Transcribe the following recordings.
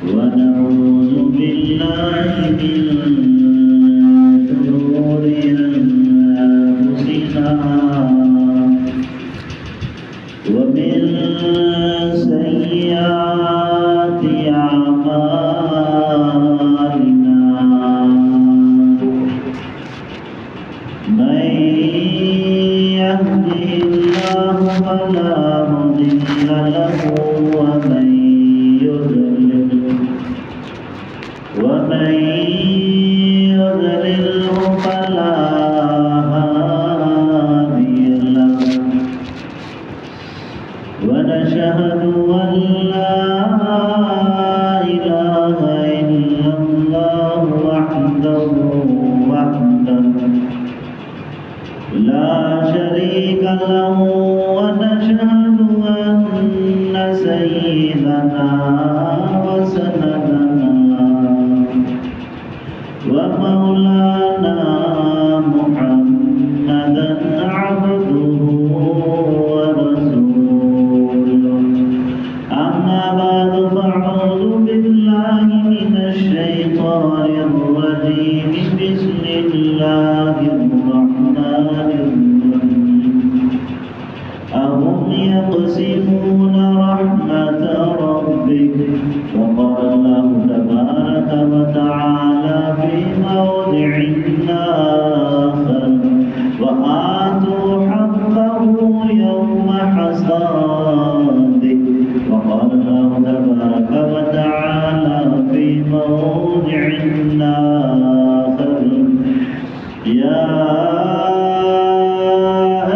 ونعوذ بالله من شرور أنفسنا ومن سيئات أعمالنا من يهده الله فلا مضل له ومن يضلله فلا هادي له ونشهد أن لا إله إلا الله وحده لا شريك له ونشهد أن سيدنا وسندنا ومولانا محمدا عبده ورسوله أما بعد فأعوذ بالله من الشيطان الرجيم بسم الله الرحمن الرحيم أهم يقسمون رحمة ربك وقال الله تبارك وتعالى في موضع آخر وآتوا حقه يوم حصاده وقال الله تبارك وتعالى في موضع آخر يا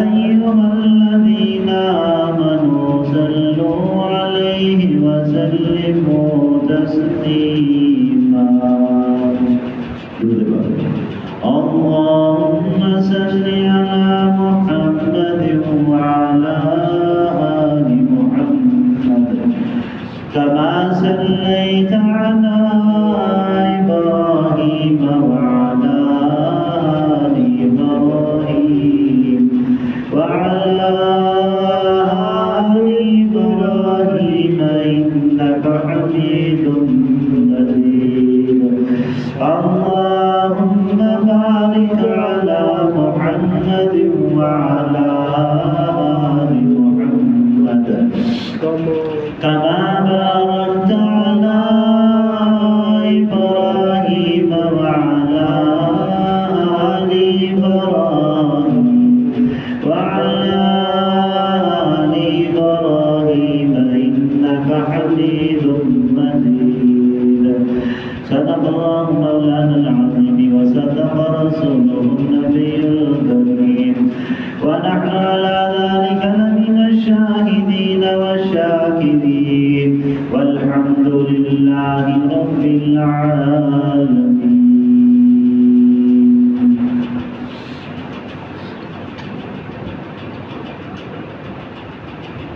أيها الذين آمنوا صلوا عليه وسلموا تسليما اللهم صل على محمد وعلى آل محمد كما صليت على إبراهيم وعلى آل إبراهيم وعلى آل إبراهيم إنك حميد مجيد اللهم بارك على محمد وعلى آل محمد كما باركت على إبراهيم وعلى آل إبراهيم وعلى آل إبراهيم إنك حميد مجيد صدق الله مولانا العظيم وصدق رسوله النبي الكريم ونحن على ذلك لمن الشاهدين والشاكرين والحمد لله رب العالمين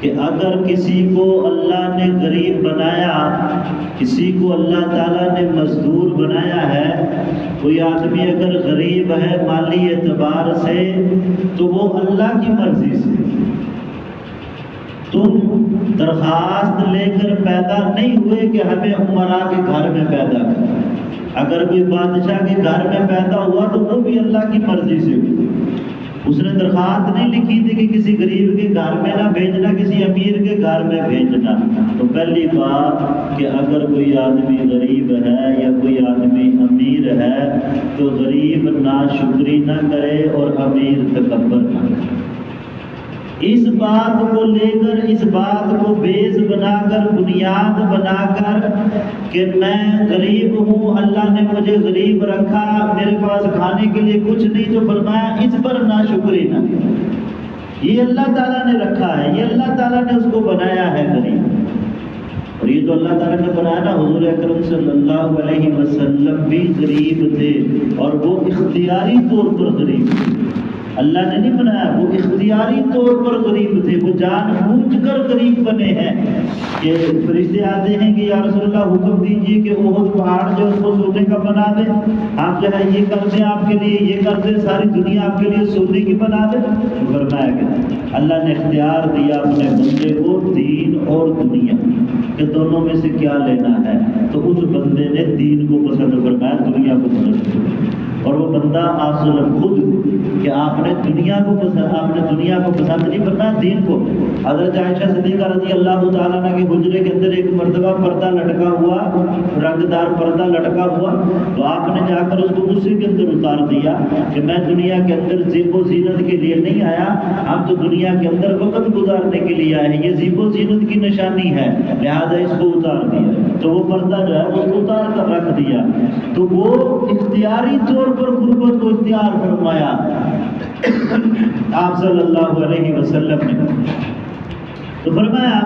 کہ اگر کسی کو اللہ نے غریب بنایا، کسی کو اللہ تعالیٰ نے مزدور بنایا ہے، کوئی آدمی اگر غریب ہے مالی اعتبار سے تو وہ اللہ کی مرضی سے، تم درخواست لے کر پیدا نہیں ہوئے کہ ہمیں عمرا کے گھر میں پیدا کریں۔ اگر کوئی بادشاہ کے گھر میں پیدا ہوا تو وہ بھی اللہ کی مرضی سے ہوئی، اس نے درخواست نہیں لکھی تھی کہ کسی غریب کے گھر میں نہ بھیجنا، کسی امیر کے گھر میں بھیجنا۔ تو پہلی بات کہ اگر کوئی آدمی غریب ہے یا کوئی آدمی امیر ہے تو غریب ناشکری نہ کرے اور امیر تکبر نہ کرے۔ اس بات کو لے کر، اس بات کو بیس بنا کر، بنیاد بنا کر کہ میں غریب ہوں، اللہ نے مجھے غریب رکھا، میرے پاس کھانے کے لیے کچھ نہیں، تو فرمایا اس پر ناشکری نہ کرے۔ یہ اللہ تعالیٰ نے رکھا ہے، یہ اللہ تعالیٰ نے اس کو بنایا ہے غریب، اور یہ تو اللہ تعالیٰ نے بنایا نا۔ حضور اکرم صلی اللہ علیہ وسلم بھی غریب تھے اور وہ اختیاری طور پر غریب تھے، اللہ نے نہیں بنایا، وہ اختیاری طور پر غریب تھے، وہ جان بوجھ کر غریب بنے ہیں۔ کہ فرشتے آتے ہیں کہ یا رسول اللہ حکم دیجیے کہ احد پہاڑ جو اس کو سونے کا بنا دیں، آپ جو ہے یہ کر دیں آپ کے لیے، یہ کر دیں، ساری دنیا آپ کے لیے سونے کی بنا دیں۔ فرمایا کہ اللہ نے اختیار دیا اپنے بندے کو دین اور دنیا کہ دونوں میں سے کیا لینا ہے، تو اس بندے نے دین کو پسند فرمایا، دنیا کو پسند فرمایا۔ اور وہ بندہ آپ سے خود کہ آپ نے دنیا کو پسند نہیں فرمایا، دین کو۔ حضرت عائشہ صدیقہ رضی اللہ تعالیٰ عنہ کے حجرے کے اندر ایک مرتبہ پردہ لٹکا ہوا، رنگدار پردہ لٹکا ہوا، تو آپ نے جا کر اس کو غصے کے اندر اتار دیا کہ میں دنیا کے اندر زیب و زینت کے لیے نہیں آیا، ہم تو دنیا کے اندر وقت گزارنے کے لیے آئے ہیں، یہ زیب و زینت کی نشانی ہے، لہذا اس کو اتار دیا۔ تو وہ پردہ جو ہے وہ اتار کر رکھ دیا، تو وہ اختیاری طور پر غربت کو اختیار فرمایا آپ صلی اللہ علیہ وسلم نے۔ تو فرمایا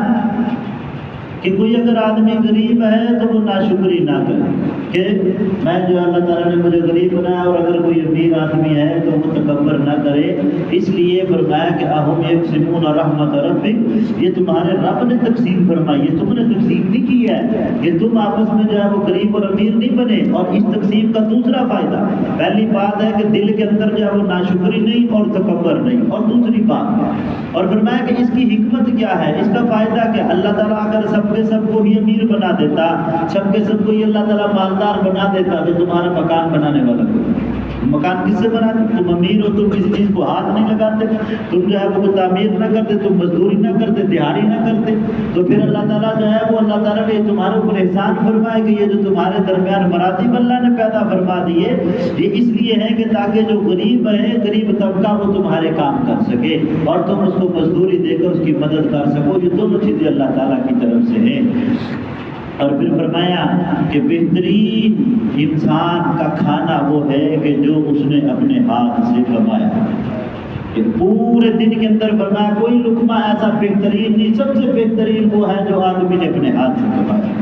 کہ کوئی اگر آدمی غریب ہے تو وہ ناشکری نہ کرے، کہ میں جو اللہ تعالیٰ نے مجھے غریب بنایا، اور اگر کوئی امیر آدمی ہے تو وہ تکبر نہ کرے۔ اس لیے فرمایا کہ اہم یقسمون رحمت ربک، یہ تمہارے رب نے تقسیم فرمائی ہے، تم نے تقسیم نہیں کی ہے، کہ تم آپس میں جو ہے وہ غریب اور امیر نہیں بنے۔ اور اس تقسیم کا دوسرا فائدہ، پہلی بات ہے کہ دل کے اندر جو ہے وہ ناشکری نہیں اور تکبر نہیں، اور دوسری بات، اور فرمایا کہ اس کی حکمت کیا ہے، اس کا فائدہ کیا، اللہ تعالیٰ اگر سب کے سب کو ہی امیر بنا دیتا، سب کے سب کو ہی اللہ تعالیٰ مالدار بنا دیتا، تو تمہارا مکان بنانے والا مکان کس سے بناتے؟ تم امیر ہو، تم کسی چیز کو ہاتھ نہیں لگاتے، تم جو ہے وہ تعمیر نہ کرتے، تم مزدوری نہ کرتے، دیہڑی نہ کرتے، تو پھر اللہ تعالیٰ جو ہے وہ اللہ تعالیٰ نے تمہارے اوپر احسان فرمائے کہ یہ جو تمہارے درمیان مراتب اللہ نے پیدا فرما دیے، یہ اس لیے ہے کہ تاکہ جو غریب ہے، غریب طبقہ، وہ تمہارے کام کر سکے اور تم اس کو مزدوری دے کر اس کی مدد کر سکو۔ یہ دونوں چیزیں اللہ تعالیٰ کی طرف سے ہیں۔ اور پھر فرمایا کہ بہترین انسان کا کھانا وہ ہے کہ جو اس نے اپنے ہاتھ سے کمایا، کہ پورے دن کے اندر فرمایا کوئی لقمہ ایسا بہترین نہیں، سب سے بہترین وہ ہے جو آدمی نے اپنے ہاتھ سے کمایا۔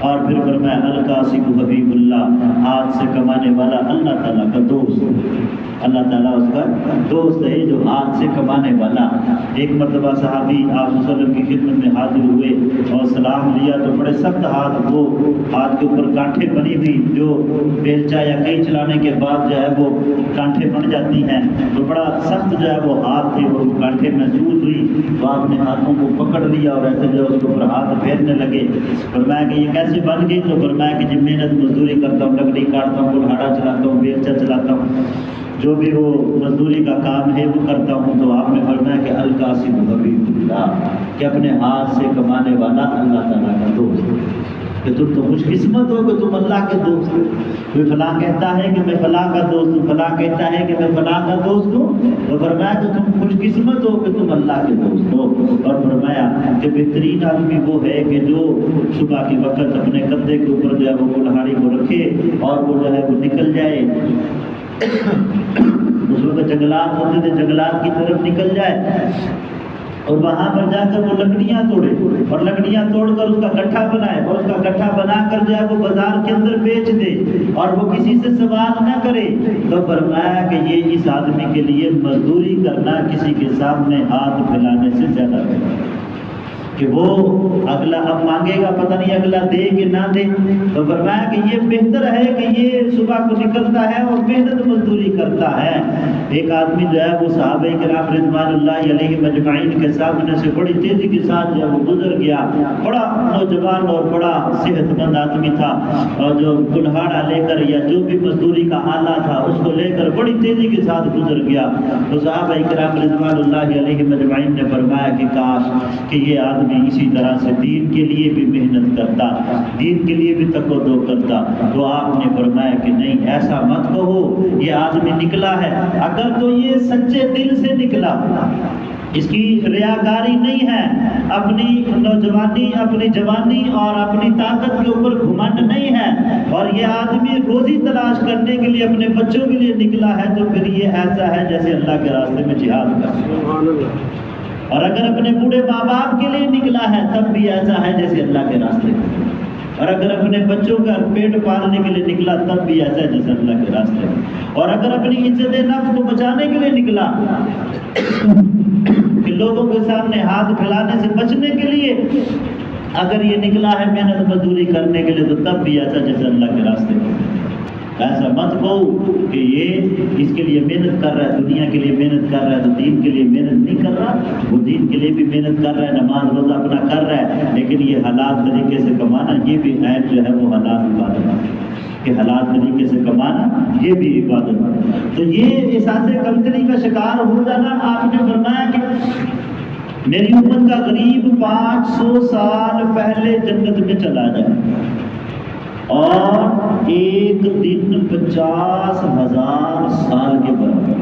اور پھر فرمایا القاسم حبیب اللہ، ہاتھ سے کمانے والا اللہ تعالیٰ کا دوست، اللہ تعالیٰ اس کا دوست ہے جو ہاتھ سے کمانے والا۔ ایک مرتبہ صحابی آپ صلی اللہ علیہ وسلم کی خدمت میں حاضر ہوئے اور سلام لیا تو بڑے سخت ہاتھ، وہ ہاتھ کے اوپر کانٹھیں بنی ہوئی جو بیلچا یا کئی چلانے کے بعد جو ہے وہ کانٹھیں بن جاتی ہیں، تو بڑا سخت جو ہے وہ ہاتھ تھے اور وہ کانٹھیں محسوس ہوئی، تو آپ نے ہاتھوں کو پکڑ لیا اور ایسے جو اس کے اوپر ہاتھ پھیرنے لگے۔ فرمایا کہ یہ کیسے بن گئی؟ تو فرمایا کہ جب محنت مزدوری کرتا ہوں، لکڑی کاٹتا ہوں، کلہاڑا چلاتا ہوں، بیلچا چلاتا ہوں، جو بھی وہ مزدوری کا کام ہے وہ کرتا ہوں، تو آپ نے فرمایا کہ القاسم حبیب اللہ، کہ اپنے ہاتھ سے کمانے والا اللہ تعالیٰ کا دوست، کہ تم تو خوش قسمت ہو کہ تم اللہ کے دوست ہو۔ کوئی فلاں کہتا ہے کہ میں فلاں کا دوست ہوں، فلاں کہتا ہے کہ میں فلاں کا دوست ہوں، تو فرمایا کہ تم خوش قسمت ہو کہ تم اللہ کے دوست ہو۔ اور فرمایا کہ بہترین آدمی وہ ہے کہ جو صبح کے وقت اپنے کندھے کے اوپر جو ہے وہ کلہاڑی کو رکھے اور وہ جو ہے وہ نکل جائے، اس وقت جنگلات ہوتے تھے، جنگلات کی طرف نکل جائے اور وہاں پر جا کر وہ لکڑیاں توڑے اور لکڑیاں توڑ کر اس کا گٹھا بنائے اور اس کا گٹھا بنا کر جو ہے وہ بازار کے اندر بیچ دے اور وہ کسی سے سوال نہ کرے۔ تو فرمایا کہ یہ اس آدمی کے لیے مزدوری کرنا کسی کے سامنے ہاتھ پھیلانے سے زیادہ ہے۔ کہ وہ اگلا اب مانگے گا، پتہ نہیں اگلا دے کہ نہ دے، تو فرمایا کہ یہ بہتر ہے کہ یہ صبح کو نکلتا ہے اور محنت مزدوری کرتا ہے۔ ایک آدمی جو ہے وہ صحابہ کرام رضوان اللہ علیہ مجمعین کے سامنے سے بڑی تیزی کے ساتھ جو ہے وہ گزر گیا، بڑا نوجوان اور بڑا صحت مند آدمی تھا، اور جو کلہاڑا لے کر یا جو بھی مزدوری کا آلہ تھا اس کو لے کر بڑی تیزی کے ساتھ گزر گیا۔ تو صحابہ کرام رضوان اللہ علیہ مجمعین نے فرمایا کہ کاش کہ یہ آدمی اسی طرح سے دین کے لیے بھی محنت کرتا، دین کے لیے بھی تقدو کرتا۔ تو آپ نے فرمایا کہ نہیں، ایسا مت کہو، یہ آدمی نکلا ہے اگر تو یہ سچے دل سے نکلا، اس کی ریاکاری نہیں ہے، اپنی نوجوانی، اپنی جوانی اور اپنی طاقت کے اوپر گھمنڈ نہیں ہے، اور یہ آدمی روزی تلاش کرنے کے لیے اپنے بچوں کے لیے نکلا ہے، تو پھر یہ ایسا ہے جیسے اللہ کے راستے میں جہاد کرتا۔ اور اگر اپنے بوڑھے ماں باپ کے لیے نکلا ہے تب بھی ایسا ہے جیسے اللہ کے راستے میں، اور اگر اپنے بچوں کا پیٹ پالنے کے لیے نکلا تب بھی ایسا ہے جیسے اللہ کے راستے میں، اور اگر اپنی عزت نفس کو بچانے کے لیے نکلا کہ لوگوں کے سامنے ہاتھ پھیلانے سے بچنے کے لیے اگر یہ نکلا ہے محنت مزدوری کرنے کے لیے، تو تب بھی ایسا جیسے اللہ کے راستے میں۔ ایسا مت کہو کہ یہ اس کے لیے محنت کر رہا ہے، دنیا کے لیے محنت کر رہا ہے تو دین کے لیے محنت نہیں کر رہا، وہ دین کے لیے بھی محنت کر رہا ہے، نماز روزہ اپنا کر رہا ہے، لیکن یہ حلال طریقے سے کمانا یہ بھی عیب جو ہے وہ حلال عبادت ہے، کہ حلال طریقے سے کمانا یہ بھی عبادت ہے۔ تو یہ احساس کمتری کا شکار ہو جانا، آپ نے فرمایا کہ میری امت کا غریب 500 سال پہلے جنت میں چلا جائے اور ایک دن 50,000 سال کے برابر،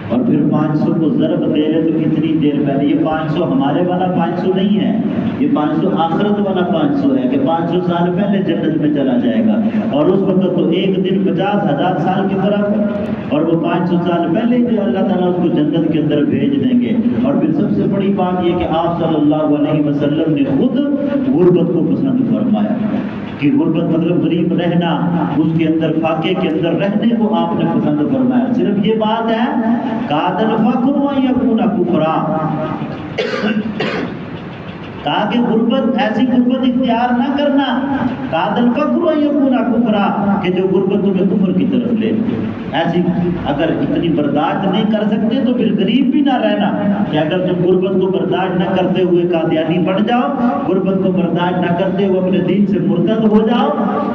اور پھر 500 کو ضرب دے رہے تو کتنی دیر پہلے، یہ 500 ہمارے والا 500 نہیں ہے، یہ 500 آخرت والا 500 ہے کہ 500 سال پہلے جنت میں چلا جائے گا، اور اس وقت تو ایک دن 50,000 سال کی برابر، اور وہ 500 سال پہلے جو اللہ تعالیٰ اس کو جنت کے اندر بھیج دیں گے۔ اور پھر سب سے بڑی بات یہ کہ آپ صلی اللہ علیہ وسلم نے خود غربت کو پسند فرمایا، کہ غربت مطلب غریب رہنا، اس کے اندر فاقے کے اندر رہنے کو آپ نے پسند فرمایا۔ صرف یہ بات ہے کاد الفقر و یکون کفرا، کہا کہ غربت، ایسی غربت اختیار نہ کرنا، کاد الفقر و یکون کفرا، کہ جو غربت تمہیں کفر کی طرف لے۔ ایسی اگر اتنی برداشت نہیں کر سکتے تو پھر غریب بھی نہ رہنا، کہ اگر تم غربت کو برداشت نہ کرتے ہوئے قادیانی بن جاؤ، غربت کو برداشت نہ کرتے ہوئے اپنے دین سے مرتد ہو جاؤ،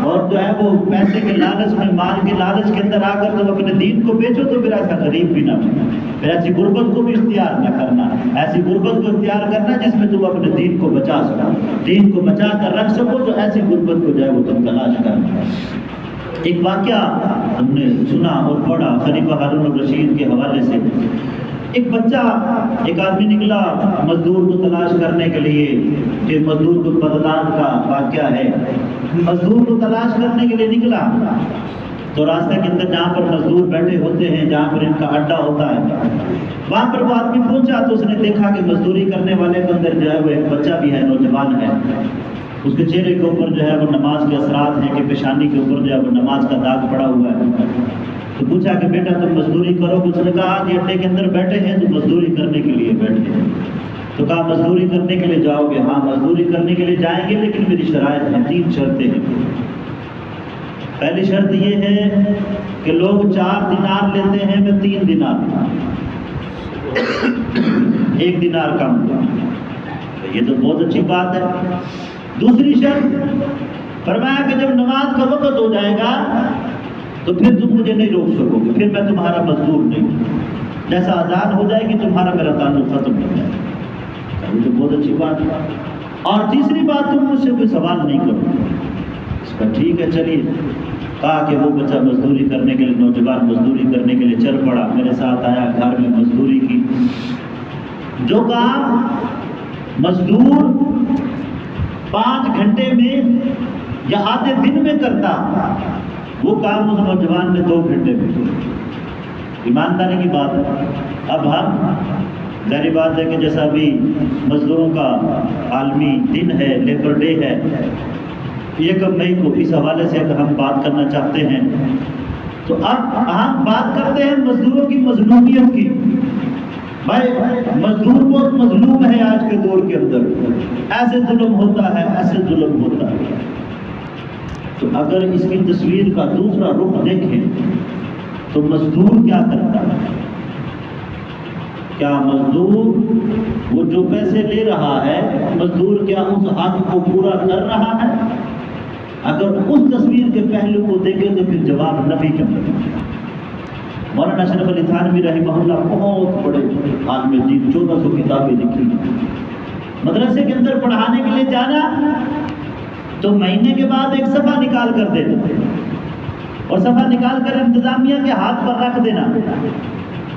اور جو ہے وہ پیسے کے لالچ میں، مال کے لالچ کے اندر آ کر تم اپنے دین کو بیچو، تو پھر ایسا غریب بھی نہ بنو۔ پھر ایسی غربت کو بھی اختیار نہ کرنا، ایسی غربت کو اختیار کرنا جس میں تم اپنے دین کو بچا سکو، دین کو بچا کر رکھ سکو، تو ایسی غربت کو جو ہے وہ تم تلاش کرنا۔ ایک واقعہ ہم نے سنا اور پڑھا خلیفہ ہارون الرشید کے حوالے سے، ایک بچہ، ایک آدمی نکلا مزدور کو تلاش کرنے کے لیے، کہ مزدور کو بغداد کا واقعہ ہے، مزدور کو تلاش کرنے کے لیے نکلا، تو راستے کے اندر جہاں پر مزدور بیٹھے ہوتے ہیں، جہاں پر ان کا اڈا ہوتا ہے، وہاں پر وہ آدمی پہنچا تو اس نے دیکھا کہ مزدوری کرنے والے کے اندر جو ہے وہ ایک بچہ بھی ہے، نوجوان ہے، اس کے چہرے کے اوپر جو ہے وہ نماز کے اثرات ہیں، کہ پیشانی کے اوپر جو ہے وہ نماز کا داغ پڑا ہوا ہے۔ تو پوچھا کہ بیٹا تم مزدوری کرو گے؟ اس نے کہا آج اڈے کے اندر بیٹھے ہیں تو مزدوری کرنے کے لیے بیٹھے ہیں۔ تو کہا مزدوری کرنے کے لیے جاؤ گے؟ ہاں مزدوری کرنے کے لیے جائیں گے، لیکن میری شرائط ہیں، 3 شرطیں ہیں۔ پہلی شرط یہ ہے کہ لوگ 4 دینار لیتے ہیں، میں 3 دینار، 1 دینار کم، یہ تو بہت اچھی بات ہے۔ دوسری شرط فرمایا کہ جب نماز کا وقت ہو جائے گا تو پھر تم مجھے نہیں روک سکو گے، پھر میں تمہارا مزدور نہیں، جیسا آزاد ہو جائے گی تمہارا میرا تعلق ختم ہو جائے گا، یہ تو بہت اچھی بات ہے۔ اور تیسری بات، تم مجھ سے کوئی سوال نہیں کرو۔ اس کا ٹھیک ہے چلیے۔ کہا کہ وہ بچہ مزدوری کرنے کے لیے، نوجوان مزدوری کرنے کے لیے چل پڑا، میرے ساتھ آیا، گھر میں مزدوری کی۔ جو کام مزدور 5 گھنٹے میں یا آدھے دن میں کرتا، وہ کام اس نوجوان نے 2 گھنٹے میں کیا۔ ایمانداری کی بات ہے۔ اب ہم ظاہری بات ہے کہ جیسا ابھی مزدوروں کا عالمی دن ہے، لیبر ڈے ہے، 1 مئی کو، اس حوالے سے اگر ہم بات کرنا چاہتے ہیں تو اب ہم بات کرتے ہیں مزدوروں کی مظلومیت کی، بھائی مزدور بہت مظلوم ہے آج کے دور کے اندر، ایسے ظلم ہوتا ہے، ایسے ظلم ہوتا ہے۔ تو اگر اس کی تصویر کا دوسرا رخ دیکھیں تو مزدور کیا کرتا ہے؟ کیا مزدور وہ جو پیسے لے رہا ہے، مزدور کیا اس حق کو پورا کر رہا ہے؟ اگر اس تصویر کے پہلو کو دیکھیں تو پھر جواب نفی کا ملتا۔ مولانا اشرف علی تھانوی رحمہ اللہ بہت بڑے عالم دین، 1400 کتابیں لکھی۔ مدرسے کے اندر پڑھانے کے لیے جانا تو مہینے کے بعد ایک صفحہ نکال کر دینا، اور صفحہ نکال کر انتظامیہ کے ہاتھ پر رکھ دینا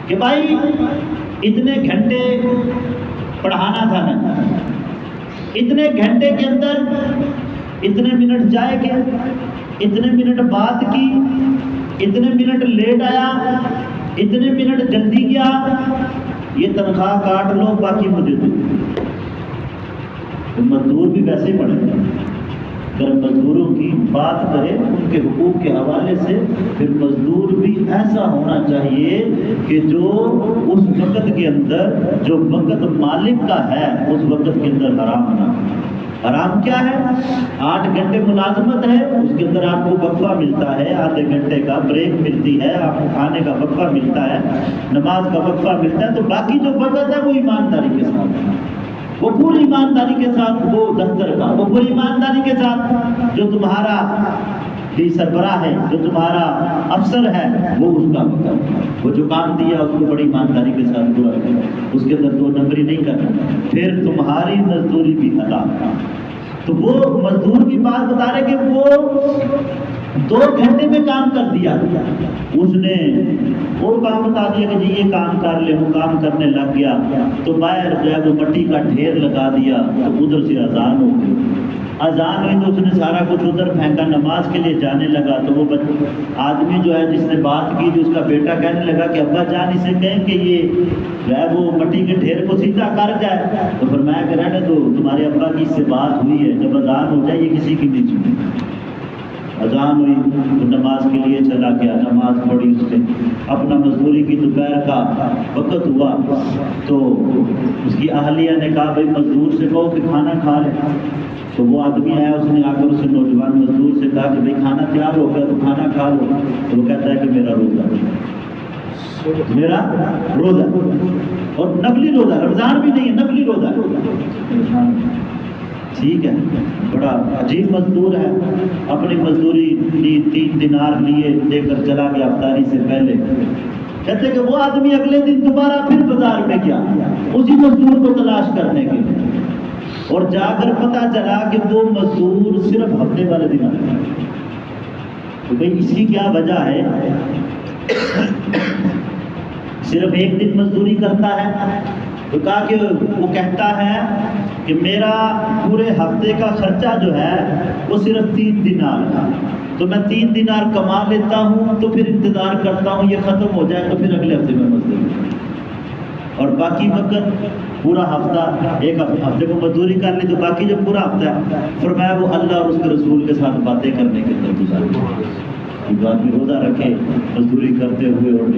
کہ بھائی اتنے گھنٹے پڑھانا تھا نا، اتنے گھنٹے کے اندر اتنے منٹ جائے گے، اتنے منٹ بات کی، اتنے منٹ لیٹ آیا، اتنے منٹ جلدی گیا، یہ تنخواہ کاٹ لو، باقی مجھے دو۔ مزدور بھی ویسے ہی پڑھے گا۔ اگر مزدوروں کی بات کریں ان کے حقوق کے حوالے سے، پھر مزدور بھی ایسا ہونا چاہیے کہ جو اس وقت کے اندر، جو وقت مالک کا ہے اس وقت کے اندر حرام نہ ہو۔ حرام کیا ہے؟ 8 گھنٹے ملازمت ہے، اس کے اندر آپ کو وقفہ ملتا ہے، آدھے گھنٹے کا بریک ملتی ہے، آپ کو کھانے کا وقفہ ملتا ہے، نماز کا وقفہ ملتا ہے، تو باقی جو وقت ہے وہ ایمانداری کے ساتھ ہے، وہ پوری ایمانداری کے ساتھ، وہ دفتر کا وہ پوری ایمانداری کے ساتھ، جو تمہارا بھی سربراہ ہے، جو تمہارا افسر ہے، وہ اس کا وقت، وہ جو کام دیا اس کو بڑی ایمانداری کے ساتھ پورا کرنا، اس کے اندر 2 نمبری نہیں کرنا، پھر تمہاری مزدوری بھی ادا۔ تو وہ مزدور کی بات بتا رہے کہ وہ 2 گھنٹے میں کام کر دیا، اس نے وہ کام بتا دیا کہ جی یہ کام کر لے، وہ کام کرنے لگ گیا، تو باہر جو ہے وہ مٹی کا ڈھیر لگا دیا، تو ادھر سے اذان ہو گئی، اذان ہوئی تو اس نے سارا کچھ ادھر پھینکا، نماز کے لیے جانے لگا، تو وہ آدمی جو ہے جس نے بات کی تھی اس کا بیٹا کہنے لگا کہ ابا جان اسے کہیں کہ یہ جو ہے وہ مٹی کے ڈھیر کو سیدھا کر جائے، تو فرمایا کہ رہنے دو، تمہارے ابا کی اس سے بات ہوئی ہے، جب اذان ہو جائے یہ کسی کی نہیں سنی۔ اذان ہوئی تو نماز کے لیے چلا گیا، نماز پڑھی اس نے، اپنا مزدوری کی دوپہر کا وقت ہوا تو اس کی اہلیہ نے کہا بھائی مزدور سے کہو کہ کھانا کھا لے، تو وہ آدمی آیا، اس نے آ کر اس نوجوان مزدور سے کہا کہ بھائی کھانا تیار ہو گیا تو کھانا کھا لو، تو وہ کہتا ہے کہ میرا روزہ، میرا روزہ، اور نفلی روزہ، رمضان بھی نہیں ہے، نفلی روزہ۔ ٹھیک ہے، بڑا عجیب مزدور ہے، اپنی مزدوری لی، 3 دینار لیے، لے کر چلا گیا افطاری سے پہلے۔ کہتے کہ وہ آدمی اگلے دن دوبارہ پھر بازار میں گیا اسی مزدور کو تلاش کرنے کے لیے، اور جا کر پتہ چلا کہ وہ مزدور صرف ہفتے والے دن آتا ہے۔ تو بھائی اس کی کیا وجہ ہے؟ صرف ایک دن مزدوری کرتا ہے، تو کہا کہ وہ کہتا ہے کہ میرا پورے ہفتے کا خرچہ جو ہے وہ صرف 3 دینار تھا، تو میں 3 دینار کما لیتا ہوں، تو پھر انتظار کرتا ہوں یہ ختم ہو جائے تو پھر اگلے ہفتے میں مزدوری، اور باقی وقت پورا ہفتہ، ایک ہفتے کو مزدوری کر لی تو باقی جو پورا ہفتہ ہے، فرمایا وہ اللہ اور اس کے رسول کے ساتھ باتیں کرنے کے اندر گزارے۔ جو آدمی روزہ رکھے مزدوری کرتے ہوئے، اور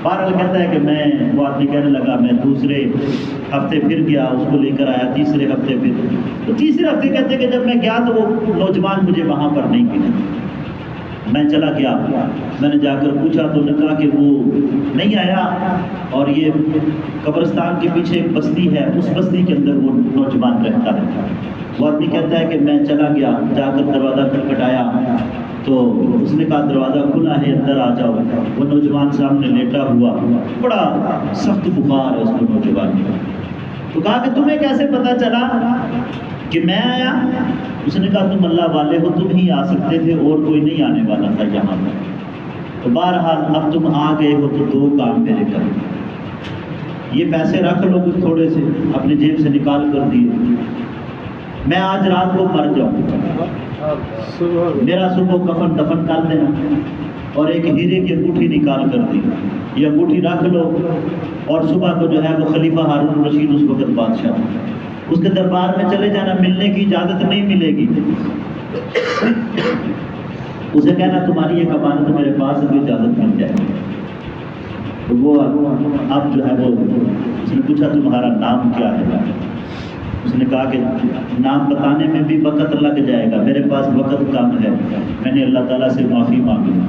بہرحال کہتا ہے کہ وہ آدمی کہنے لگا میں دوسرے ہفتے پھر گیا، اس کو لے کر آیا، تیسرے ہفتے پھر، تو تیسرے ہفتے کہتے کہ جب میں گیا تو وہ نوجوان مجھے وہاں پر نہیں ملا، میں چلا گیا، میں نے جا کر پوچھا تو نے کہا کہ وہ نہیں آیا، اور یہ قبرستان کے پیچھے ایک بستی ہے، اس بستی کے اندر وہ نوجوان رہتا ہے۔ وہ آدمی کہتا ہے کہ میں چلا گیا، جا کر دروازہ کھٹکھٹایا تو اس نے کہا دروازہ کھلا ہے، اندر آ جاؤ۔ وہ نوجوان سامنے لیٹا ہوا، بڑا سخت بخار ہے اس کو نوجوان کا۔ تو کہا کہ تمہیں کیسے پتا چلا کہ میں آیا؟ اس نے کہا تم اللہ والے ہو، تم ہی آ سکتے تھے، اور کوئی نہیں آنے والا تھا یہاں پر۔ تو بہرحال اب تم آ گئے ہو تو 2 کام میرے کرو، یہ پیسے رکھ لو کچھ تھوڑے سے، اپنی جیب سے نکال کر دیے، میں آج رات کو مر جاؤں، میرا صبح کفن دفن کر دینا، اور ایک ہیرے کی انگوٹھی نکال کر دی، یہ انگوٹھی رکھ لو، اور صبح کو جو ہے وہ خلیفہ ہارون رشید اس وقت بادشاہ، اس کے دربار میں چلے جانا، ملنے کی اجازت نہیں ملے گی، اسے کہنا تمہاری ایک امانت میرے پاس ہے تو اجازت مل جائے گی۔ تو وہ اب جو ہے وہ اس نے پوچھا تمہارا نام کیا ہے؟ اس نے کہا کہ نام بتانے میں بھی وقت لگ جائے گا، میرے پاس وقت کم ہے، میں نے اللہ تعالیٰ سے معافی مانگی،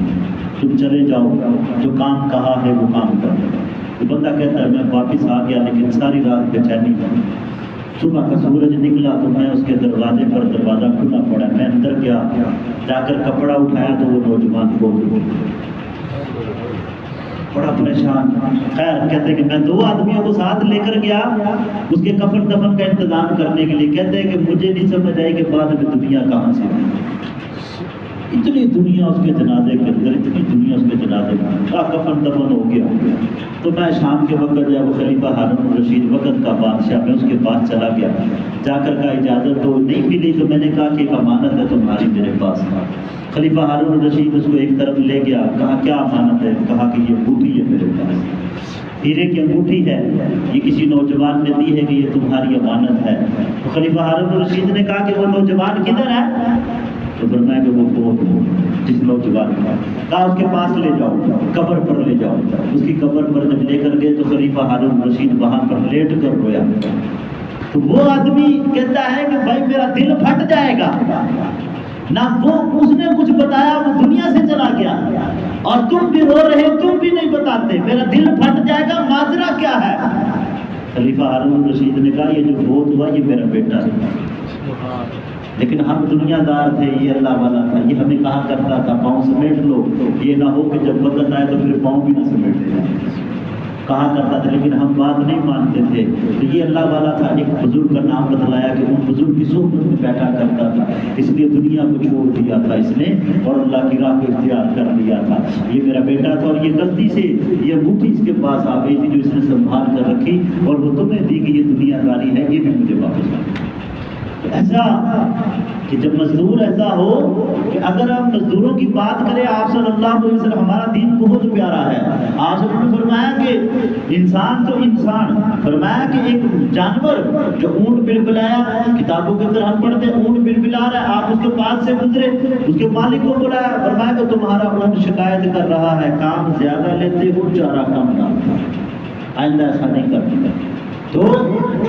تم چلے جاؤ، جو کام کہا ہے وہ کام کرو۔ تو بندہ کہتا ہے میں واپس آ گیا لیکن ساری رات بے چینی ہے۔ صبح کا سورج نکلا تو میں اس کے دروازے پر، دروازہ کھلا پڑا، میں اندر گیا، جا کر کپڑا اٹھایا تو وہ نوجوان کو بڑا پریشان۔ خیر کہتے کہ میں 2 آدمیوں کو ساتھ لے کر گیا اس کے کفن دفن کا انتظام کرنے کے لیے، کہتے ہیں کہ مجھے نہیں سمجھ آئی کہ بعد میں دنیا کہاں سے آئی، اتنی دنیا اس کے جنازے کے اندر، اتنی دنیا اس کے جنازے میں، کفن دفن ہو گیا۔ تو میں شام کے وقت جب خلیفہ ہارون الرشید وقت کا بادشاہ، میں اس کے پاس چلا گیا، جا کر کا اجازت تو نہیں ملی، تو میں نے کہا کہ ایک امانت ہے تمہاری میرے پاس۔ خلیفہ ہارون الرشید اس کو ایک طرف لے گیا، کہا کیا امانت ہے؟ کہا کہ یہ انگوٹھی ہے میرے پاس، ہیرے کی انگوٹھی ہے، یہ کسی نوجوان نے دی ہے کہ یہ تمہاری امانت ہے۔ تو خلیفہ ہارون الرشید نے کہا کہ وہ نوجوان کدھر ہے؟ تو فرمایا کہ وہ فوت ہو، جس نوجوان کا، کہا اس کے پاس لے جاؤ، قبر پر لے جاؤ۔ اس کی قبر پر جب لے کر گئے تو خلیفہ ہارون الرشید وہاں پر لیٹ کر رویا۔ تو وہ آدمی کہتا ہے کہ بھائی میرا دل پھٹ جائے گا، نہ وہ اس نے کچھ بتایا، وہ دنیا سے چلا گیا، اور تم بھی رو رہے، تم بھی نہیں بتاتے، میرا دل پھٹ جائے گا، ماجرا کیا ہے؟ خلیفہ ہارون الرشید نے کہا یہ جو فوت ہوا یہ میرا بیٹا ہے، لیکن ہم دنیا دار تھے، یہ اللہ والا تھا، یہ ہمیں کہا کرتا تھا پاؤں سمیٹ لو، یہ نہ ہو کہ جب وقت آئے تو پھر پاؤں بھی نہ سمیٹے جائیں، کہا کرتا تھا، لیکن ہم بات نہیں مانتے تھے۔ تو یہ اللہ والا تھا، ایک بزرگ کا نام بتلایا کہ ان بزرگ کی صحبت میں بیٹھا کرتا تھا، اس لیے دنیا کو چھوڑ دیا تھا اس نے اور اللہ کی راہ کو اختیار کر لیا تھا۔ یہ میرا بیٹا تھا، اور یہ غلطی سے یہ انگوٹھی اس کے پاس آ گئی تھی جو اس نے سنبھال کر رکھی، اور وہ تمہیں دی کہ یہ دنیا داری ہے، یہ بھی مجھے واپس آ گئی۔ ایسا کہ جب مزدور ایسا ہو کہ اگر ہم مزدوروں کی بات کریں، آپ صلی اللہ علیہ وسلم، ہمارا دین بہت پیارا ہے۔ آپ صلی اللہ علیہ وسلم نے فرمایا کہ انسان تو انسان، فرمایا کہ ایک جانور جو اونٹ بلبلایا، کتابوں کے اندر ہم پڑھتے ہیں اونٹ بلبلا رہا ہے، آپ اس کے پاس سے گزرے، اس کے مالک کو بلایا، فرمایا کہ تمہارا اونٹ شکایت کر رہا ہے، کام زیادہ لیتے ہو، چارہ کم ڈالتے، آئندہ ایسا نہیں کرتے۔ تو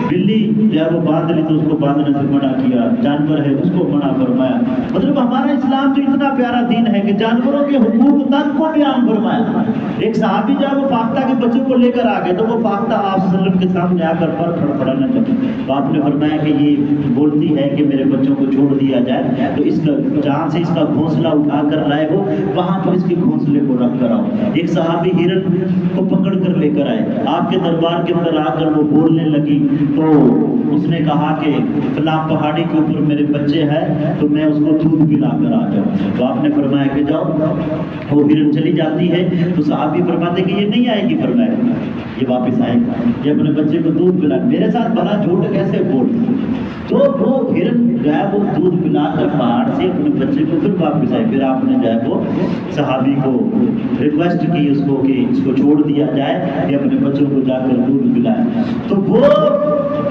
بلی جو ہے وہ باندھ لی تو اس کو باندھنے سے منع کیا، جانور ہے اس کو منع فرمایا۔ مطلب ہمارا اسلام تو اتنا پیارا دین ہے کہ جانوروں کے حقوق تک کو بھی عام فرمایا۔ ایک صحابی جب وہ فاختہ کے بچوں کو لے کر آ گئے تو وہ فاختہ آپ صلی اللہ علیہ وسلم کے سامنے آ کر پر پڑھنے لگا، تو آپ نے فرمایا کہ یہ بولتی ہے کہ میرے بچوں کو چھوڑ دیا جائے، تو اس کا جہاں سے اس کا گھونسلہ اٹھا کر لائے ہو وہاں پر اس کے گھونسلے کو رکھ کر آؤ۔ ایک صحابی ہرن کو پکڑ کر لے کر آئے، آپ کے دربار کے اندر آ کر وہ بولنے لگی، تو اس نے کہا کہ فلاں پہاڑی کے اوپر میرے بچے ہیں تو میں اس کو دودھ پلا کر آ جاؤں، تو آپ نے فرمایا کہ جاؤ۔ وہ ہرن چلی جاتی ہے تو صحابی فرماتے کہ یہ نہیں آئے گی، فرمایا یہ واپس آئے گا، یہ اپنے بچے کو دودھ پلا، میرے ساتھ بھلا جھوٹ کیسے بول۔ تو وہ ہرن جو ہے وہ دودھ پلا کر پہاڑ سے اپنے بچے کو پھر واپس آئے۔ پھر آپ نے جو ہے وہ صحابی کو ریکویسٹ کی اس کو کہ اس کو چھوڑ دیا جائے، کہ اپنے بچوں کو جا کر دودھ پلائے۔ تو وہ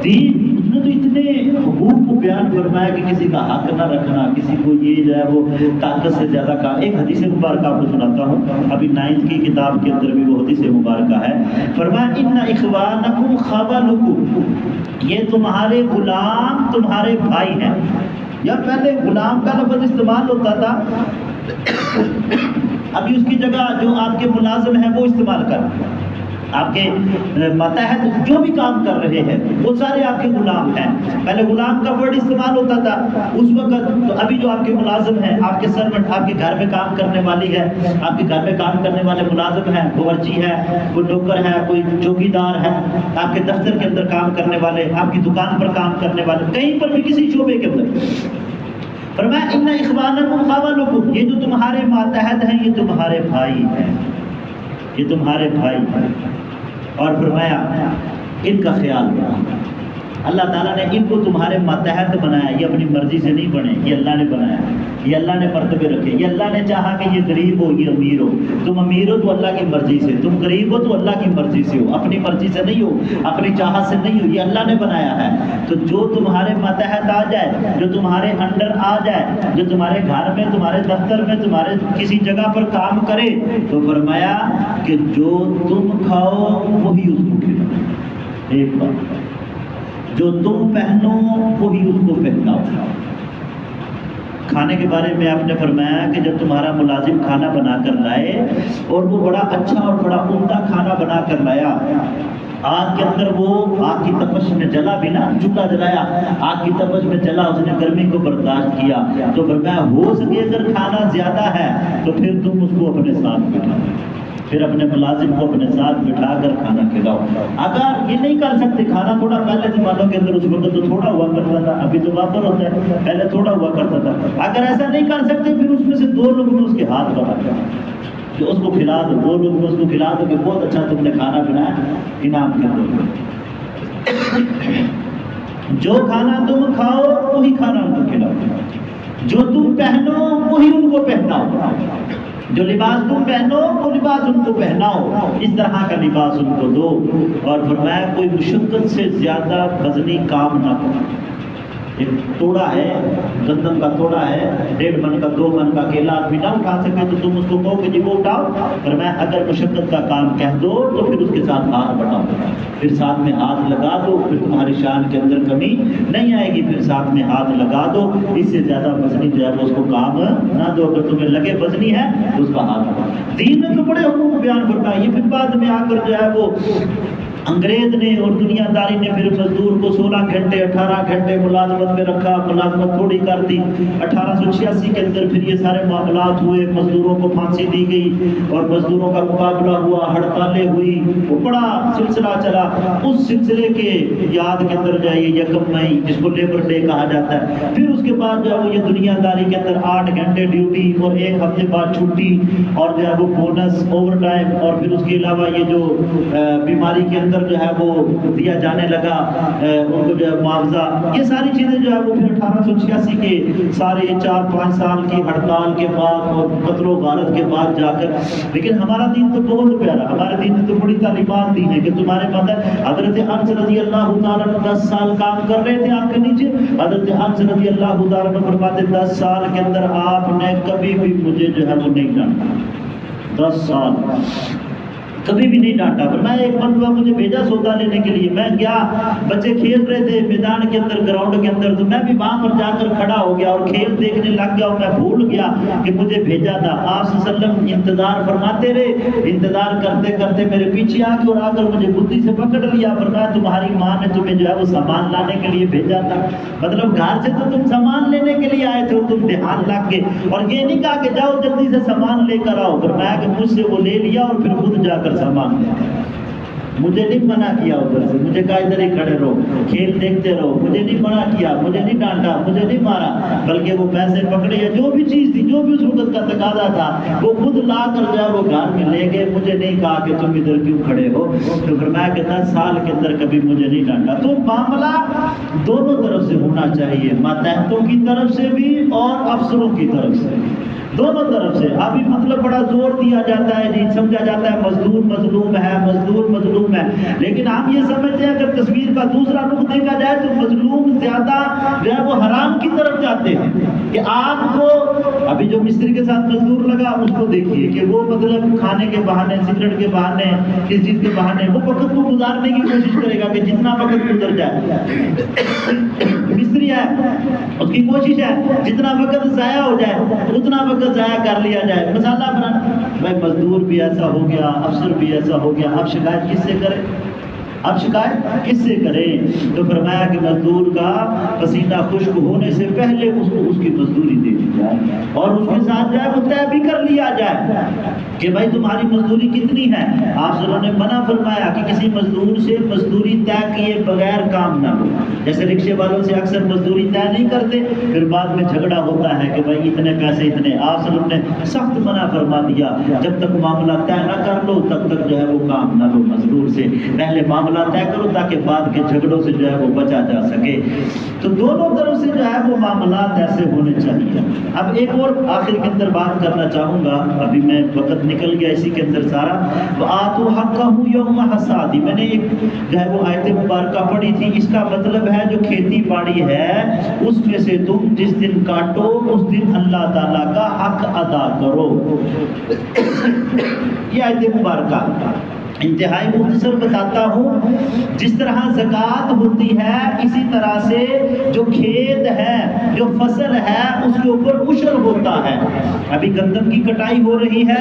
دین اس نے تو اتنے حقوق کو بیان فرمایا کہ کسی کا حق نہ رکھنا، کسی کو یہ جو ہے وہ طاقت سے زیادہ کا۔ ایک حدیث مبارکہ آپ کو سناتا ہوں، ابھی 9 کی کتاب کے اندر بھی وہ حدیث مبارکہ ہے۔ فرمایا ان اخوانکم خولکم، یہ تمہارے غلام تمہارے بھائی ہیں۔ یا پہلے غلام کا لفظ استعمال ہوتا تھا، ابھی اس کی جگہ جو آپ کے ملازم ہیں وہ استعمال کر، آپ کے ماتحت جو بھی کام کر رہے ہیں وہ سارے آپ کے غلام ہیں۔ پہلے غلام کا ورڈ استعمال ہوتا تھا اس وقت، تو ابھی جو آپ کے ملازم ہیں، آپ کے سرونٹ، آپ کے گھر میں کام کرنے والی ہے، آپ کے گھر میں کام کرنے والے ملازم ہیں، باورچی ہے، کوئی نوکر ہے، کوئی چوکیدار ہے، آپ کے دفتر کے اندر کام کرنے والے، آپ کی دکان پر کام کرنے والے، کہیں پر بھی کسی شعبے کے اندر۔ فرمایا ان اخوانکم خولکم، یہ جو تمہارے ماتحت ہیں یہ تمہارے بھائی ہیں، یہ تمہارے بھائی ہیں۔ اور فرمایا ان کا خیال رکھو، اللہ تعالیٰ نے ان کو تمہارے ماتحت بنایا، یہ اپنی مرضی سے نہیں بنے، یہ اللہ نے بنایا، یہ اللہ نے مرتبے رکھے، یہ اللہ نے چاہا کہ یہ غریب ہو یہ امیر ہو، تم امیر ہو تو اللہ کی مرضی سے، تم غریب ہو تو اللہ کی مرضی سے ہو، اپنی مرضی سے نہیں ہو، اپنی چاہت سے نہیں ہو، یہ اللہ نے بنایا ہے۔ تو جو تمہارے ماتحت آ جائے، جو تمہارے انڈر آ جائے، جو تمہارے گھر میں، تمہارے دفتر میں، تمہارے کسی جگہ پر کام کرے، تو فرمایا کہ جو تم کھاؤ وہی اس کو کھلاؤ۔ ایک بات، جو تم پہنو وہی اس کو پہناؤ۔ کھانے کے بارے میں آپ نے فرمایا کہ جب تمہارا ملازم کھانا بنا کر لائے اور وہ بڑا اچھا اور بڑا عمدہ کھانا بنا کر لایا، آگ کے اندر وہ آگ کی تپش میں جلا بھی نا، چولہا جلایا، آگ کی تپش میں جلا، اس نے گرمی کو برداشت کیا، تو فرمایا ہو سکے اگر کھانا زیادہ ہے تو پھر تم اس کو اپنے ساتھ بٹھاؤ، پھر اپنے ملازم کو اپنے ساتھ بٹھا کر کھانا کھلاؤ۔ اگر یہ نہیں کر سکتے، کھانا تھوڑا پہلے زمانوں کے اندر اس وقت تو تھوڑا ہوا کرتا تھا، ابھی تو وافر ہوتا ہے، پہلے تھوڑا ہوا کرتا تھا، اگر ایسا نہیں کر سکتے پھر اس میں سے 2 لوگ اس کے ہاتھ بڑھا کر کہ اس کو کھلا دو، 2 لوگ اس کو کھلا دو کہ بہت اچھا تم نے کھانا بنایا، انعام کے طور پر۔ جو کھانا تم کھاؤ وہی کھانا ان کو کھلاؤ، جو تم پہنو وہی ان کو پہناؤ، جو لباس تم پہنو وہ لباس ان کو پہناؤ، اس طرح کا لباس ان کو دو۔ اور فرمایا کوئی مشقت سے زیادہ وزنی کام نہ کرو۔ ایک توڑا ہے، گندم کا توڑا ہے، 1.5 من کا 2 من کا کیلا آدمی نہ اٹھا سکے تو تم اس کو کہو کہ جی وہ اٹھاؤ، فرمایا اگر مشقت کا کام کہہ دو تو پھر اس کے ساتھ ہاتھ بٹاؤ، پھر ساتھ میں ہاتھ لگا دو، پھر تمہاری شان کے اندر کمی نہیں آئے گی، پھر ساتھ میں ہاتھ لگا دو، اس سے زیادہ وزنی جو ہے وہ اس کو کام نہ دو، اگر تمہیں لگے وزنی ہے تو اس کا ہاتھ لگا۔ دین نے تو بڑے حقوق بیان فرمائے، یہ پھر بعد میں آ کر جو ہے وہ انگریز نے اور دنیا داری نے پھر مزدور کو 16 گھنٹے 18 گھنٹے ملازمت میں رکھا، ملازمت تھوڑی کر دی۔ 1886 کے اندر پھر یہ سارے معاملات ہوئے، مزدوروں کو پھانسی دی گئی اور مزدوروں کا مقابلہ ہوا، ہڑتالیں ہوئی، وہ بڑا سلسلہ چلا۔ اس سلسلے کے یاد کے اندر جائیے 1 مئی جس کو لیبر ڈے کہا جاتا ہے، پھر اس کے بعد جو ہے وہ یہ دنیا داری کے اندر 8 گھنٹے ڈیوٹی اور 1 ہفتے بعد چھٹی اور جو ہے وہ بونس اوور ٹائم، اور پھر اس کے علاوہ یہ جو بیماری کے اندر جو ہے وہ دیا جانے لگا ان کو جو ہے معاوضہ، یہ ساری چیزیں جو ہے وہ پھر 1886 کے سارے 4-5 سال کی ہڑتال کے بعد اور قتل و غارت کے بعد جا کر۔ لیکن ہمارا دین تو بہت پیارا، ہمارے دین نے تو بڑی تعلیمات دی ہیں کہ تمہارے مدد حضرت انس رضی اللہ تعالیٰ 10 سال کام کر رہے تھے آپ کے نیچے، حضرت انس رضی اللہ تعالیٰ فرماتے 10 سال کے اندر آپ نے کبھی بھی مجھے جو ہے وہ نہیں ڈانٹا، 10 سال کبھی بھی نہیں ڈانٹا۔ فرمایا ایک مرتبہ مجھے بھیجا سودا لینے کے لیے، میں گیا، بچے کھیل رہے تھے میدان کے اندر، گراؤنڈ کے اندر، تو میں بھی وہاں پر جا کر کھڑا ہو گیا اور کھیل دیکھنے لگ گیا اور میں بھول گیا کہ مجھے بھیجا تھا۔ آپ صلی اللہ علیہ وسلم انتظار فرماتے رہے، انتظار کرتے کرتے میرے پیچھے آ کے اور آ کر مجھے بدھی سے پکڑ لیا۔ فرمایا تمہاری ماں نے تمہیں جو ہے وہ سامان لانے کے لیے بھیجا تھا، مطلب گھر سے تو تم سامان لینے کے لیے آئے تھے اور تم دھیان لگ گئے، اور یہ نہیں کہا کہ جاؤ جلدی سے سامان لے کر آؤ۔ فرمایا کہ مجھ سے وہ لے لیا اور پھر خود جا کر سامان لے آیا۔ مجھے نہیں منع کیا ادھر سے، مجھے کہا ادھر ہی کھڑے رہو، کھیل دیکھتے رہو، مجھے نہیں منع کیا، مجھے نہیں ڈانٹا، مجھے نہیں مارا، بلکہ وہ پیسے پکڑے یا جو بھی چیز تھی، جو بھی اس وقت کا تقاضا تھا، وہ خود لا کر جو ہے وہ گھر میں لے گئے، مجھے نہیں کہا کہ تم ادھر کیوں کھڑے ہو۔ تو فرمایا کہ 10 سال کے اندر کبھی مجھے نہیں ڈانٹا۔ تو معاملہ دونوں طرف سے ہونا چاہیے، ماتحتوں کی طرف سے بھی اور افسروں کی طرف سے، دونوں طرف سے۔ ابھی مطلب بڑا زور دیا جاتا ہے، نہیں سمجھا جاتا ہے مظلوم مظلوم ہے، مظلوم مظلوم ہے، لیکن ہم یہ سمجھتے ہیں اگر تصویر کا دوسرا رخ دیکھا جائے تو مظلوم زیادہ جو ہے وہ حرام کی طرف جاتے ہیں کہ آپ کو ابھی جو مستری کے ساتھ مزدور لگا اس کو دیکھیے کہ وہ مطلب کھانے کے بہانے، سگریٹ کے بہانے، کس چیز کے بہانے وہ وقت کو گزارنے کی کوشش کرے گا کہ جتنا وقت گزر جائے۔ مستری ہے، اس کی کوشش ہے جتنا وقت ضائع ہو جائے اتنا وقت ضائع کر لیا جائے، مسالہ بنانا۔ بھائی مزدور بھی ایسا ہو گیا، افسر بھی ایسا ہو گیا، اب شکایت کس سے کرے؟ اب شکایت کس سے کریں؟ تو فرمایا کہ مزدور کا پسینہ خشک ہونے سے پہلے اس کو اس کی مزدوری دے دی جائے اور اس کے ساتھ جائے وہ طے بھی کر لیا جائے کہ بھائی تمہاری مزدوری کتنی ہے۔ آپ سب نے منع فرمایا کہ کسی مزدور سے مزدوری طے کیے بغیر کام نہ ہو۔ جیسے رکشے والوں سے اکثر مزدوری طے نہیں کرتے، پھر بعد میں جھگڑا ہوتا ہے کہ بھائی اتنے پیسے اتنے۔ آپ سب نے سخت منع فرما دیا، جب تک معاملہ طے نہ کر لو تب تک جو ہے وہ کام نہ لو مزدور سے، پہلے معاملہ طے کرو تاکہ بعد کے جھگڑوں سے جو ہے وہ بچا جا سکے۔ تو دونوں طرف سے جو ہے وہ معاملات ایسے ہونے چاہیے۔ اب ایک اور آخر کے اندر بات کرنا چاہوں گا، ابھی میں وقت نکل گیا اسی کے اندر سارا۔ وآتوا حقہ یوم حصادہ، میں نے ایک جو ہے وہ آیت مبارکہ پڑھی تھی، اس کا مطلب ہے جو کھیتی باڑی ہے اس میں سے تم جس دن کاٹو اس دن اللہ تعالیٰ کا حق ادا کرو۔ یہ آیت مبارکہ انتہائی مختصر بتاتا ہوں، جس طرح زکوٰۃ ہوتی ہے اسی طرح سے جو کھیت ہے، جو فصل ہے، اس کے اوپر عشر ہوتا ہے۔ ابھی گندم کی کٹائی ہو رہی ہے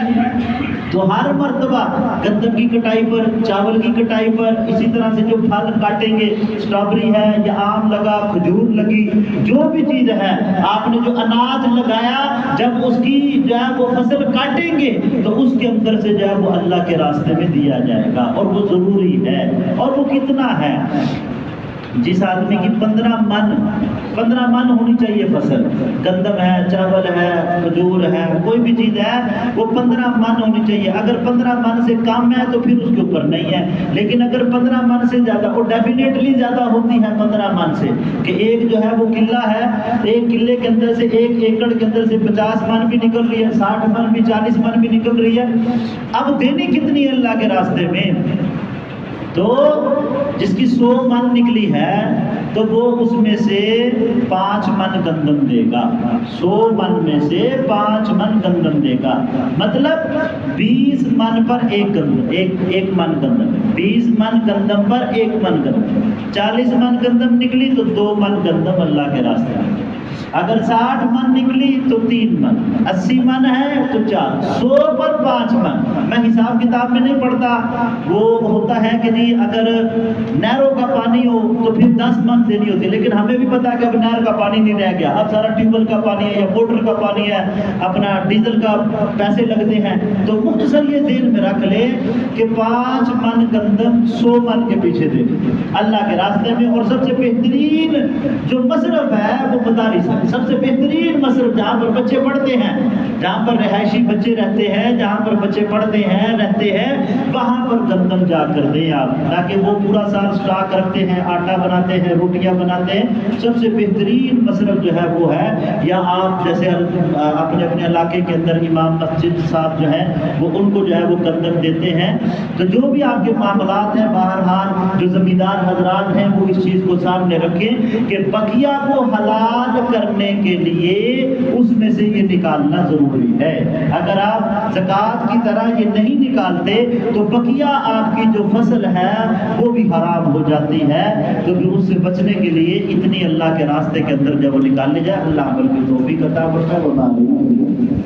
تو ہر مرتبہ گندم کی کٹائی پر، چاول کی کٹائی پر، اسی طرح سے جو پھل کاٹیں گے، اسٹرابری ہے یا آم لگا، کھجور لگی، جو بھی چیز ہے، آپ نے جو اناج لگایا، جب اس کی جو ہے وہ فصل کاٹیں گے تو اس کے اندر سے جو ہے وہ اللہ کے راستے میں دیا جائے گا، اور وہ ضروری ہے۔ اور وہ کتنا ہے؟ جس آدمی کی 15 من ہونی چاہیے فصل، گندم ہے، چاول ہے، کھجور ہے، کوئی بھی چیز ہے، وہ 15 من ہونی چاہیے۔ اگر 15 من سے کم ہے تو پھر اس کے اوپر نہیں ہے، لیکن اگر 15 من سے زیادہ، وہ ڈیفینیٹلی زیادہ ہوتی ہے 15 من سے، کہ ایک جو ہے وہ قلہ ہے، ایک قلے کے اندر سے، ایک ایکڑ کے اندر سے 50 من بھی نکل رہی ہے، 60 من بھی، 40 من بھی نکل رہی ہے۔ اب دینی کتنی ہے اللہ کے راستے میں؟ تو جس کی 100 من نکلی ہے تو وہ اس میں سے 5 من گندم دے گا، 100 من میں سے 5 من گندم دے گا، مطلب 20 من پر ایک من گندم، 20 من گندم پر 1 من گندم، 40 من گندم نکلی تو 2 من گندم اللہ کے راستے میں، اگر 60 من نکلی تو 3 من، 80 من ہے تو 4، 100 پر 5 من۔ میں حساب کتاب میں نہیں پڑھتا، وہ ہوتا ہے کہ نہیں اگر نہروں کا پانی ہو تو پھر 10 من دینی ہوتی ہے، لیکن ہمیں بھی پتا ہے کہ اب نہر کا پانی نہیں رہ گیا، اب سارا ٹیوب ویل کا پانی ہے یا موٹر کا پانی ہے، اپنا ڈیزل کا پیسے لگتے ہیں۔ تو مختصر یہ ذہن میں رکھ لے کہ 5 من گندم 100 من کے پیچھے دے اللہ کے راستے میں۔ اور سب سے بہترین جو مصرف ہے وہ مدارس ہے، سب سے بہترین مصرف جہاں پر بچے پڑھتے ہیں، جہاں پر رہائشی بچے رہتے ہیں، جہاں پر بچے پڑھتے ہیں، رہتے ہیں، وہاں پر گندم جا کر دیں آپ، تاکہ وہ پورا سال سٹاک رکھتے ہیں، آٹا بناتے ہیں، روٹیاں بناتے ہیں۔ سب سے بہترین مصرف جو ہے وہ ہے، یا آپ جیسے اپنے اپنے علاقے کے اندر امام مسجد صاحب جو ہے وہ ان کو جو ہے وہ گندم دیتے ہیں۔ تو جو بھی آپ کے معاملات ہیں، بہرحال جو زمیندار حضرات ہیں وہ اس چیز کو سامنے رکھیں کہ بقیہ کو حلال کرنے کے لیے اس میں سے یہ نکالنا ضروری ہے۔ اگر آپ زکوٰۃ کی طرح یہ نہیں نکالتے تو بقیہ آپ کی جو فصل ہے وہ بھی حرام ہو جاتی ہے۔ تو پھر اس سے بچنے کے لیے اتنی اللہ کے راستے کے اندر جب وہ نکالنے جائے، اللہ عمل کی توفیق عطا فرمائے۔